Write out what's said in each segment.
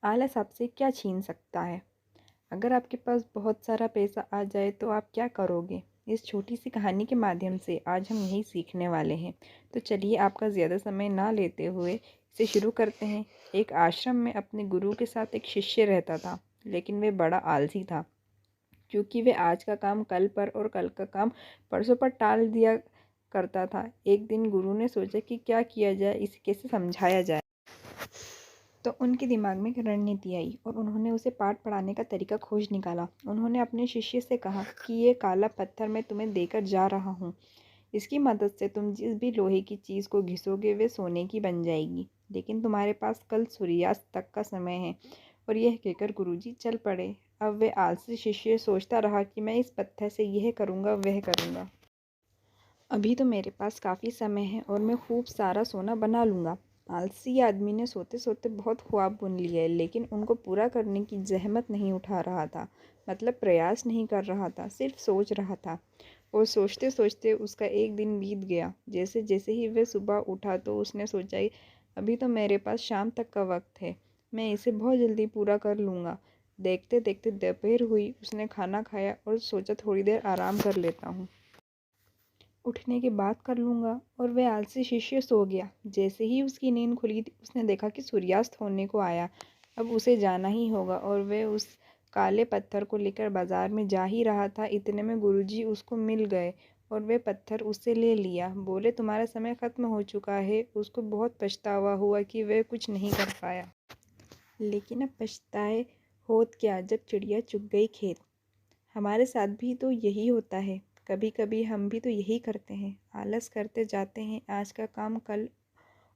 आलस आपसे क्या छीन सकता है? अगर आपके पास बहुत सारा पैसा आ जाए तो आप क्या करोगे? इस छोटी सी कहानी के माध्यम से आज हम यही सीखने वाले हैं। तो चलिए आपका ज़्यादा समय ना लेते हुए इसे शुरू करते हैं। एक आश्रम में अपने गुरु के साथ एक शिष्य रहता था, लेकिन वह बड़ा आलसी था। क्योंकि वह आज का काम कल पर और कल का काम परसों पर टाल दिया करता था। एक दिन गुरु ने सोचा कि क्या किया जाए, इसे कैसे समझाया जाए। तो उनके दिमाग में एक रणनीति आई और उन्होंने उसे पाठ पढ़ाने का तरीका खोज निकाला। उन्होंने अपने शिष्य से कहा कि ये काला पत्थर मैं तुम्हें देकर जा रहा हूँ। इसकी मदद से तुम जिस भी लोहे की चीज़ को घिसोगे वे सोने की बन जाएगी। लेकिन तुम्हारे पास कल सूर्यास्त तक का समय है। और यह कहकर गुरुजी चल पड़े। अब वे आलसी शिष्य सोचता रहा कि मैं इस पत्थर से यह करूँगा वह करूँगा। अभी तो मेरे पास काफ़ी समय है और मैं खूब सारा सोना बना लूँगा। आलसी आदमी ने सोते सोते बहुत ख्वाब बुन लिए, लेकिन उनको पूरा करने की जहमत नहीं उठा रहा था। मतलब प्रयास नहीं कर रहा था, सिर्फ सोच रहा था। और सोचते सोचते उसका एक दिन बीत गया। जैसे जैसे ही वह सुबह उठा तो उसने सोचा, अभी तो मेरे पास शाम तक का वक्त है, मैं इसे बहुत जल्दी पूरा कर लूँगा। देखते देखते दोपहर हुई। उसने खाना खाया और सोचा थोड़ी देर आराम कर लेता हूँ, उठने के बाद कर लूँगा। और वह आलसी शिष्य सो गया। जैसे ही उसकी नींद खुली उसने देखा कि सूर्यास्त होने को आया। अब उसे जाना ही होगा और वह उस काले पत्थर को लेकर बाजार में जा ही रहा था। इतने में गुरुजी उसको मिल गए और वह पत्थर उससे ले लिया। बोले, तुम्हारा समय खत्म हो चुका है। उसको बहुत पछतावा हुआ कि वह कुछ नहीं कर पाया। लेकिन अब पछताए होत क्या जब चिड़िया चुग गई खेत। हमारे साथ भी तो यही होता है। कभी कभी हम भी तो यही करते हैं, आलस करते जाते हैं, आज का काम कल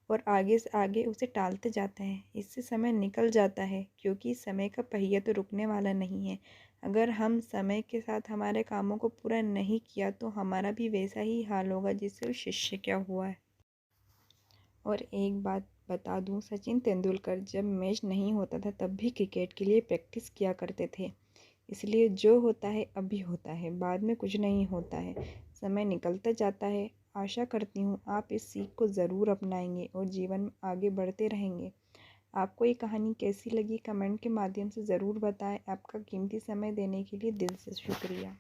और आगे से आगे उसे टालते जाते हैं। इससे समय निकल जाता है, क्योंकि समय का पहिया तो रुकने वाला नहीं है। अगर हम समय के साथ हमारे कामों को पूरा नहीं किया तो हमारा भी वैसा ही हाल होगा जिससे उस शिष्य क्या हुआ है। और एक बात बता दूं, सचिन तेंदुलकर जब मैच नहीं होता था तब भी क्रिकेट के लिए प्रैक्टिस किया करते थे। इसलिए जो होता है अभी होता है, बाद में कुछ नहीं होता है। समय निकलता जाता है। आशा करती हूँ आप इस सीख को ज़रूर अपनाएंगे और जीवन में आगे बढ़ते रहेंगे। आपको ये कहानी कैसी लगी कमेंट के माध्यम से ज़रूर बताएं। आपका कीमती समय देने के लिए दिल से शुक्रिया।